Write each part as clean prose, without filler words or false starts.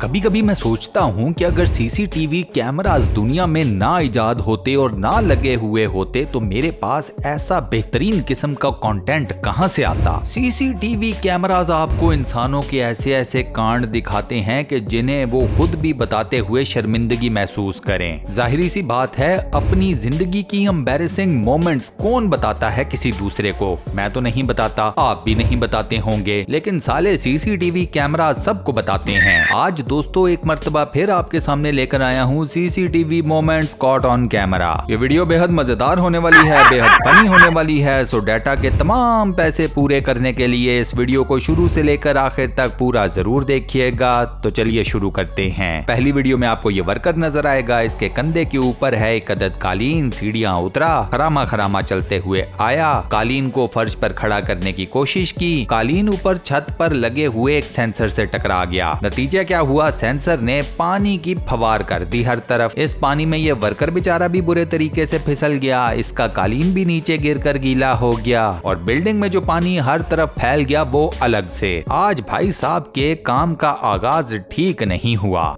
कभी कभी मैं सोचता हूँ कि अगर सीसीटीवी कैमरास दुनिया में ना इजाद होते और ना लगे हुए होते तो मेरे पास ऐसा बेहतरीन किस्म का कंटेंट कहाँ से आता। सीसीटीवी कैमरास आपको इंसानों के ऐसे ऐसे कांड दिखाते हैं कि जिन्हें वो खुद भी बताते हुए शर्मिंदगी महसूस करें। जाहिरी सी बात है, अपनी जिंदगी की एम्बैरेसिंग मोमेंट्स कौन बताता है किसी दूसरे को। मैं तो नहीं बताता, आप भी नहीं बताते होंगे, लेकिन साले सीसीटीवी कैमरा सबको बताते हैं। आज दोस्तों एक मर्तबा फिर आपके सामने लेकर आया हूँ CCTV moments caught on camera. ये वीडियो बेहद मजेदार होने वाली है, बेहद फनी होने वाली है। सो डाटा के तमाम पैसे पूरे करने के लिए इस वीडियो को शुरू से लेकर आखिर तक पूरा जरूर देखिएगा। तो चलिए शुरू करते हैं। पहली वीडियो में आपको ये वर्कर नजर आएगा, इसके कंधे के ऊपर है एक अदद कालीन। सीढ़ियां उतरा, खरामा खरामा चलते हुए आया, कालीन को फर्श पर खड़ा करने की कोशिश की। कालीन ऊपर छत पर लगे हुए एक सेंसर से टकरा गया। नतीजा क्या हुआ, सेंसर ने पानी की फवार कर दी हर तरफ। इस पानी में ये वर्कर बेचारा भी बुरे तरीके से फिसल गया, इसका कालीन भी नीचे गिरकर गीला हो गया और बिल्डिंग में जो पानी हर तरफ फैल गया वो अलग से। आज भाई साहब के काम का आगाज ठीक नहीं हुआ।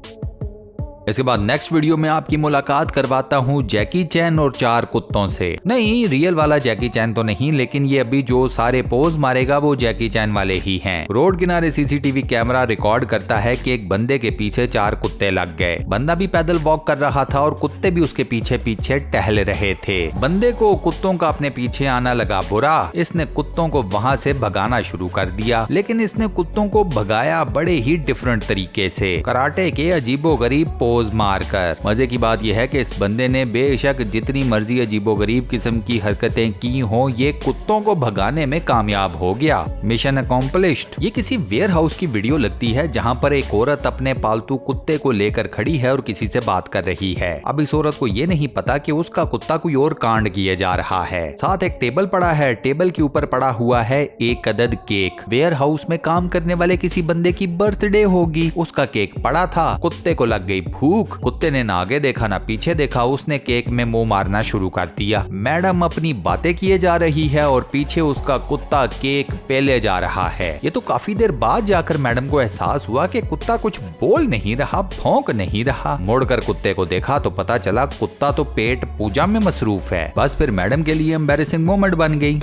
इसके बाद नेक्स्ट वीडियो में आपकी मुलाकात करवाता हूँ जैकी चैन और 4 कुत्तों से। नहीं, रियल वाला जैकी चैन तो नहीं, लेकिन ये अभी जो सारे पोज मारेगा वो जैकी चैन वाले ही हैं। रोड किनारे सीसीटीवी कैमरा रिकॉर्ड करता है कि एक बंदे के पीछे 4 कुत्ते लग गए। बंदा भी पैदल वॉक कर रहा था और कुत्ते भी उसके पीछे पीछे टहल रहे थे। बंदे को कुत्तों का अपने पीछे आना लगा बुरा। इसने कुत्तों को वहां से भगाना शुरू कर दिया, लेकिन इसने कुत्तों को भगाया बड़े ही डिफरेंट तरीके से, कराटे के अजीबोगरीब पोज मारकर। मजे की बात यह है कि इस बंदे ने बेशक जितनी मर्जी अजीबोगरीब किस्म की हरकतें की हो, ये कुत्तों को भगाने में कामयाब हो गया। Mission accomplished. ये किसी वेयर हाउस की वीडियो लगती है जहां पर एक औरत अपने पालतू कुत्ते को लेकर खड़ी है और किसी से बात कर रही है। अब इस औरत को ये नहीं पता कि उसका कुत्ता कोई और कांड किए जा रहा है। साथ एक टेबल पड़ा है, टेबल के ऊपर पड़ा हुआ है एक अदद केक। वेयर हाउस में काम करने वाले किसी बंदे की बर्थडे होगी, उसका केक पड़ा था। कुत्ते को लग गई भूख, कुत्ते ने ना आगे देखा ना पीछे देखा, उसने केक में मुंह मारना शुरू कर दिया। मैडम अपनी बातें किए जा रही है और पीछे उसका कुत्ता केक पेले जा रहा है। ये तो काफी देर बाद जाकर मैडम को एहसास हुआ कि कुत्ता कुछ बोल नहीं रहा, भौंक नहीं रहा। मुड़कर कुत्ते को देखा तो पता चला कुत्ता तो पेट पूजा में मसरूफ है। बस फिर मैडम के लिए एम्बैरेसिंग मोमेंट बन गई।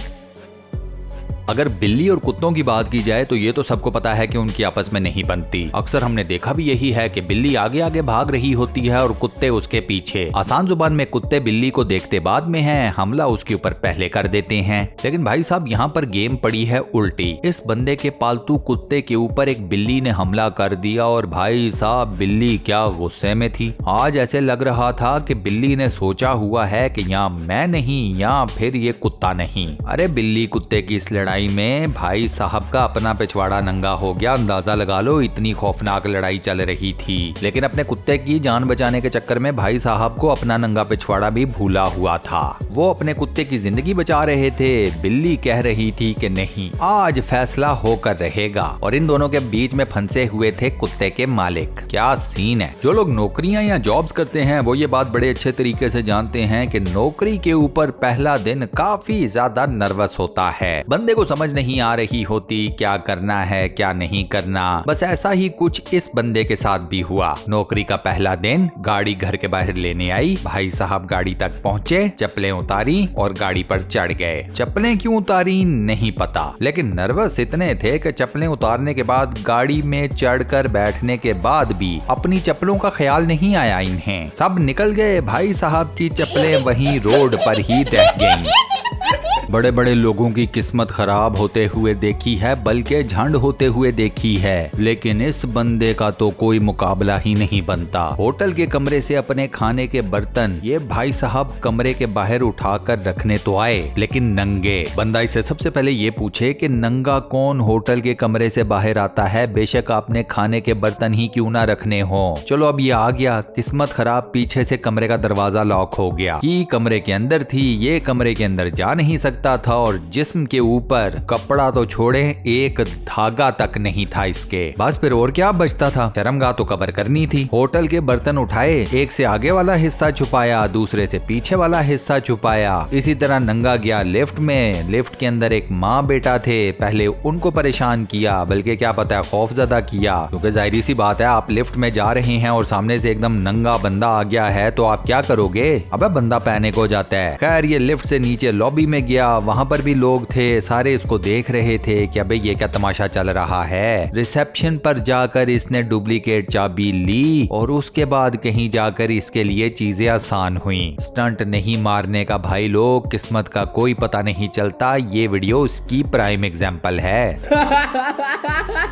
अगर बिल्ली और कुत्तों की बात की जाए तो ये तो सबको पता है कि उनकी आपस में नहीं बनती। अक्सर हमने देखा भी यही है कि बिल्ली आगे आगे भाग रही होती है और कुत्ते उसके पीछे। आसान जुबान में कुत्ते बिल्ली को देखते बाद में हैं, हमला उसके ऊपर पहले कर देते हैं। लेकिन भाई साहब यहाँ पर गेम पड़ी है उल्टी। इस बंदे के पालतू कुत्ते के ऊपर एक बिल्ली ने हमला कर दिया और भाई साहब बिल्ली क्या गुस्से में थी। आज ऐसे लग रहा था कि बिल्ली ने सोचा हुआ है कि या मैं नहीं या फिर ये कुत्ता नहीं। अरे बिल्ली कुत्ते की इस लड़ाई में भाई साहब का अपना पिछवाड़ा नंगा हो गया। अंदाजा लगा लो, इतनी खौफनाक लड़ाई चल रही थी। लेकिन अपने कुत्ते की जान बचाने के चक्कर में भाई साहब को अपना नंगा पिछवाड़ा भी भूला हुआ था। वो अपने कुत्ते की जिंदगी बचा रहे थे, बिल्ली कह रही थी कि नहीं आज फैसला होकर रहेगा। और इन दोनों के बीच में फंसे हुए थे कुत्ते के मालिक। क्या सीन है। जो लोग नौकरियां या जॉब्स करते हैं वो ये बात बड़े अच्छे तरीके से जानते हैं कि नौकरी के ऊपर पहला दिन काफी ज्यादा नर्वस होता है। बंदे को समझ नहीं आ रही होती क्या करना है क्या नहीं करना। बस ऐसा ही कुछ इस बंदे के साथ भी हुआ। नौकरी का पहला दिन, गाड़ी घर के बाहर लेने आई। भाई साहब गाड़ी तक पहुंचे, चप्पलें उतारी और गाड़ी पर चढ़ गए। चप्पलें क्यों उतारी नहीं पता, लेकिन नर्वस इतने थे कि चप्पलें उतारने के बाद गाड़ी में चढ़कर बैठने के बाद भी अपनी चप्पलों का ख्याल नहीं आया इन्हें। सब निकल गए, भाई साहब की चप्पलें वहीं रोड पर ही रह गईं। बड़े बड़े लोगों की किस्मत खराब होते हुए देखी है, बल्कि झंड होते हुए देखी है, लेकिन इस बंदे का तो कोई मुकाबला ही नहीं बनता। होटल के कमरे से अपने खाने के बर्तन ये भाई साहब कमरे के बाहर उठाकर रखने तो आए, लेकिन नंगे। बंदा इसे सबसे पहले ये पूछे कि नंगा कौन होटल के कमरे से बाहर आता है, बेशक आपने खाने के बर्तन ही क्यों ना रखने हो। चलो अब ये आ गया, किस्मत खराब, पीछे से कमरे का दरवाजा लॉक हो गया। की कमरे के अंदर थी, ये कमरे के अंदर जा नहीं सकती सकता था और जिस्म के ऊपर कपड़ा तो छोड़े एक धागा तक नहीं था इसके। बस फिर और क्या बचता था, शर्मगाह तो कवर करनी थी। होटल के बर्तन उठाए, एक से आगे वाला हिस्सा छुपाया, दूसरे से पीछे वाला हिस्सा छुपाया। इसी तरह नंगा गया लिफ्ट में। लिफ्ट के अंदर एक माँ बेटा थे, पहले उनको परेशान किया, बल्कि क्या पता है खौफजदा किया, क्योंकि जाहिर सी बात है आप लिफ्ट में जा रहे हैं और सामने से एकदम नंगा बंदा आ गया है तो आप क्या करोगे, अबे बंदा पैनिक हो जाता है। खैर ये लिफ्ट से नीचे लॉबी में गया, वहां पर भी लोग थे, सारे इसको देख रहे थे कि अबे ये क्या तमाशा चल रहा है। रिसेप्शन पर जाकर इसने डुप्लीकेट चाबी ली और उसके बाद कहीं जाकर इसके लिए चीजें आसान हुई। स्टंट नहीं मारने का भाई लोग किस्मत का कोई पता नहीं चलता, ये वीडियो उसकी प्राइम एग्जांपल है।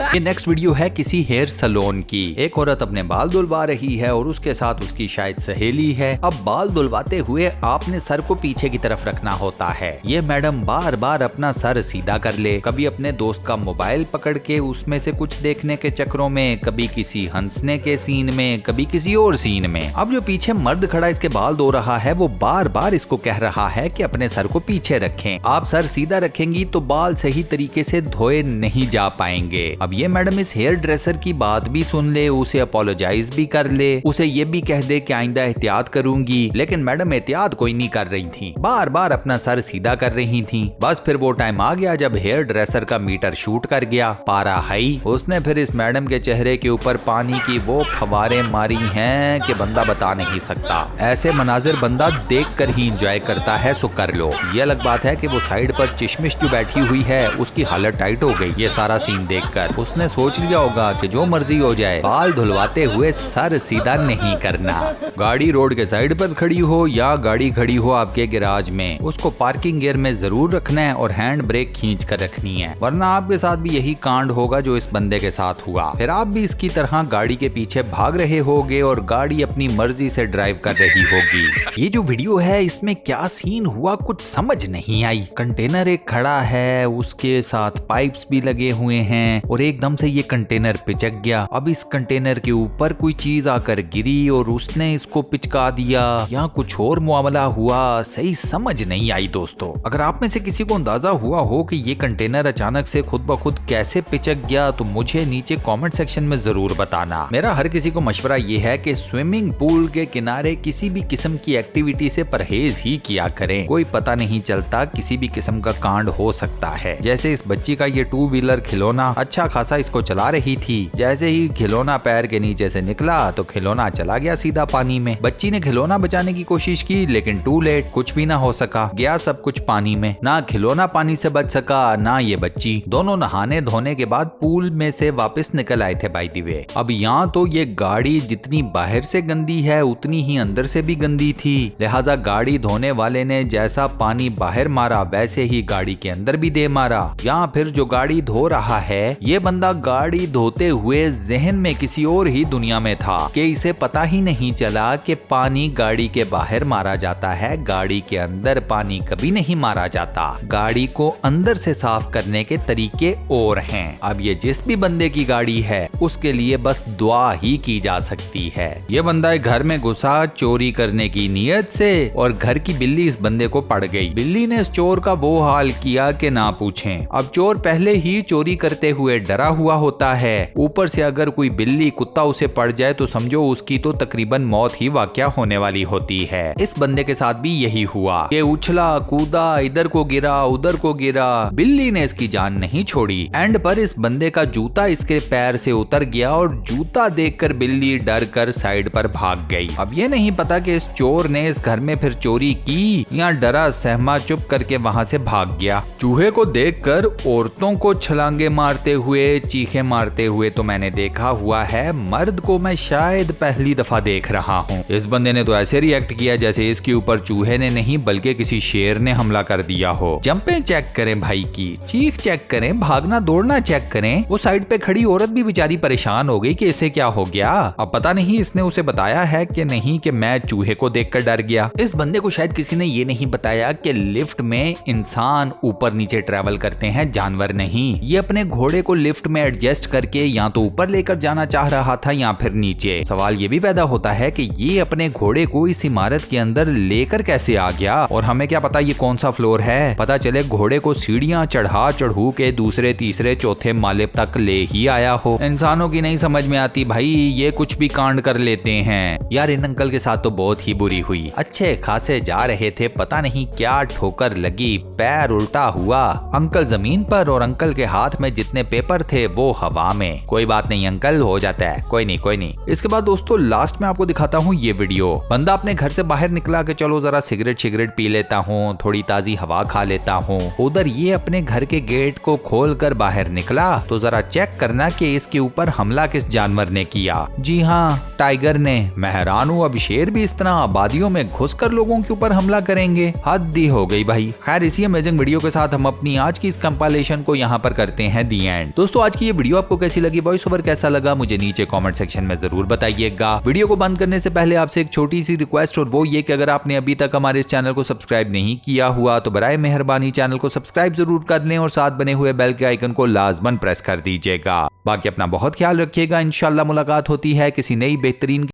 ये नेक्स्ट वीडियो है किसी हेयर सैलून की। एक औरत अपने बाल धुलवा रही है और उसके साथ उसकी शायद सहेली है। अब बाल धुलवाते हुए आपने सर को पीछे की तरफ रखना होता है। ये मैडम बार बार अपना सर सीधा कर ले, कभी अपने दोस्त का मोबाइल पकड़ के उसमें से कुछ देखने के चक्रों में, कभी किसी हंसने के सीन में, कभी किसी और सीन में। अब जो पीछे मर्द खड़ा इसके बाल धो रहा है वो बार बार इसको कह रहा है कि अपने सर को पीछे रखें, आप सर सीधा रखेंगी तो बाल सही तरीके से धोए नहीं जा पाएंगे। अब ये मैडम इस हेयर ड्रेसर की बात भी सुन ले, उसे अपोलोजाइज भी कर ले, उसे ये भी कह दे कि आइंदा एहतियात करूंगी, लेकिन मैडम एहतियात कोई नहीं कर रही थी, बार बार अपना सर सीधा कर रही थी। बस फिर वो टाइम आ गया जब हेयर ड्रेसर का मीटर शूट कर गया, पारा हाई। उसने फिर इस मैडम के चेहरे के ऊपर पानी की वो फवारे मारी हैं कि बंदा बता नहीं सकता। ऐसे मनाजिर बंदा देख कर ही इंजॉय करता है, सो कर लो। ये अलग बात है कि वो साइड पर चिशमिश जो बैठी हुई है उसकी हालत टाइट हो गई ये सारा सीन देखकर। उसने सोच लिया होगा कि जो मर्जी हो जाए, बाल धुलवाते हुए सर सीधा नहीं करना। गाड़ी रोड के साइड पर खड़ी हो या गाड़ी खड़ी हो आपके गैराज में, उसको पार्किंग गियर में जरूर रखना है और हैंड ब्रेक खींच कर रखनी है, वरना आपके साथ भी यही कांड होगा जो इस बंदे के साथ हुआ। फिर आप भी इसकी तरह गाड़ी के पीछे भाग रहे होगे और गाड़ी अपनी मर्जी से ड्राइव कर रही होगी। ये जो वीडियो है इसमें क्या सीन हुआ कुछ समझ नहीं आई। कंटेनर एक खड़ा है, उसके साथ पाइप्स भी लगे हुए हैं और एकदम से ये कंटेनर पिचक गया। अब इस कंटेनर के ऊपर कोई चीज आकर गिरी और उसने इसको पिचका दिया या कुछ और मामला हुआ, सही समझ नहीं आई दोस्तों। अगर आप में से किसी को अंदाजा हुआ हो कि ये कंटेनर अचानक से खुद ब खुद कैसे पिचक गया तो मुझे नीचे कमेंट सेक्शन में जरूर बताना। मेरा हर किसी को मशवरा ये है कि स्विमिंग पूल के किनारे किसी भी किस्म की एक्टिविटी से परहेज ही किया करें, कोई पता नहीं चलता किसी भी किस्म का कांड हो सकता है। जैसे इस बच्ची का ये 2 व्हीलर खिलौना अच्छा खासा इसको चला रही थी, जैसे ही खिलौना पैर के नीचे से निकला तो खिलौना चला गया सीधा पानी में। बच्ची ने खिलौना बचाने की कोशिश की लेकिन टू लेट, कुछ भी ना हो सका, गया सब कुछ पानी में। ना खिलौना पानी से बच सका ना ये बच्ची। दोनों नहाने धोने के बाद पूल में से वापस निकल आए थे बाय द वे। अब यहाँ तो ये गाड़ी जितनी बाहर से गंदी है उतनी ही अंदर से भी गंदी थी, लिहाजा गाड़ी धोने वाले ने जैसा पानी बाहर मारा वैसे ही गाड़ी के अंदर भी दे मारा। यहाँ फिर जो गाड़ी धो रहा है ये बंदा गाड़ी धोते हुए जहन में किसी और ही दुनिया में था कि इसे पता ही नहीं चला कि पानी गाड़ी के बाहर मारा जाता है, गाड़ी के अंदर पानी कभी नहीं मारा जाता। गाड़ी को अंदर से साफ करने के तरीके और हैं। अब ये जिस भी बंदे की गाड़ी है उसके लिए बस दुआ ही की जा सकती है। ये बंदा घर में घुसा चोरी करने की नीयत से और घर की बिल्ली इस बंदे को पड़ गई। बिल्ली ने इस चोर का वो हाल किया कि ना पूछें। अब चोर पहले ही चोरी करते हुए डरा हुआ होता है, ऊपर से अगर कोई बिल्ली कुत्ता उसे पड़ जाए तो समझो उसकी तो तकरीबन मौत ही वाकया होने वाली होती है। इस बंदे के साथ भी यही हुआ। ये उछला कूदा, इधर को गिरा उधर को गिरा, बिल्ली ने इसकी जान नहीं छोड़ी। एंड पर इस बंदे का जूता इसके पैर से उतर गया और जूता देखकर बिल्ली डर कर साइड पर भाग गई। अब ये नहीं पता कि इस चोर ने इस घर में फिर चोरी की या डरा सहमा चुप करके वहां से भाग गया। चूहे को देखकर औरतों को छलांगे मारते हुए, चीखे मारते हुए तो मैंने देखा हुआ है, मर्द को मैं शायद पहली दफा देख रहा हूँ। इस बंदे ने तो ऐसे रिएक्ट किया जैसे इसके ऊपर चूहे ने नहीं बल्कि किसी शेर ने हमला कर दिया हो। जंपें चेक करें भाई की, चीख चेक करें, भागना दौड़ना चेक करें। वो साइड पे खड़ी औरत भी बेचारी परेशान हो गई कि इसे क्या हो गया। अब पता नहीं इसने उसे बताया है कि नहीं कि मैं चूहे को देखकर डर गया। इस बंदे को शायद किसी ने ये नहीं बताया कि लिफ्ट में इंसान ऊपर नीचे ट्रेवल करते हैं, जानवर नहीं। ये अपने घोड़े को लिफ्ट में एडजस्ट करके या तो ऊपर लेकर जाना चाह रहा था या फिर नीचे। सवाल ये भी पैदा होता है कि ये अपने घोड़े को इस इमारत के अंदर लेकर कैसे आ गया और हमें क्या पता ये कौन सा फ्लोर है। पता चले घोड़े को सीढ़ियां चढ़ा चढ़ू के दूसरे तीसरे चौथे माले तक ले ही आया हो। इंसानों की नहीं समझ में आती भाई, ये कुछ भी कांड कर लेते हैं। यार इन अंकल के साथ तो बहुत ही बुरी हुई। अच्छे खासे जा रहे थे, पता नहीं क्या ठोकर लगी, पैर उल्टा हुआ, अंकल जमीन पर और अंकल के हाथ में जितने पेपर थे वो हवा में। कोई बात नहीं अंकल, हो जाता है, कोई नहीं कोई नहीं। इसके बाद दोस्तों लास्ट में आपको दिखाता हूँ ये वीडियो। बंदा अपने घर से बाहर निकला कि चलो जरा सिगरेट पी लेता हूँ, थोड़ी ताजी हवा खा लेता हूँ। उधर ये अपने घर के गेट को खोलकर बाहर निकला तो जरा चेक करना कि इसके ऊपर हमला किस जानवर ने किया। जी हाँ, टाइगर ने। मैं हैरान हूँ, अब शेर भी इस तरह आबादियों में घुसकर लोगों के ऊपर हमला करेंगे? हद ही हो गई भाई। खैर इसी अमेजिंग वीडियो के साथ हम अपनी आज की इस कंपाइलेशन को यहाँ पर करते हैं दी एंड। दोस्तों आज की ये वीडियो आपको कैसी लगी, वॉइस ओवर कैसा लगा, मुझे नीचे कमेंट सेक्शन में जरूर बताइएगा। वीडियो को बंद करने से पहले आपसे एक छोटी सी रिक्वेस्ट, और वो ये कि अगर आपने अभी तक हमारे इस चैनल को सब्सक्राइब नहीं किया हुआ तो बराए मेहरबानी चैनल को सब्सक्राइब जरूर कर लें और साथ बने हुए बेल के आइकन को लाजमन प्रेस कर दीजिएगा। बाकी अपना बहुत ख्याल रखिएगा। इंशाल्लाह मुलाकात होती है किसी नई बेहतरीन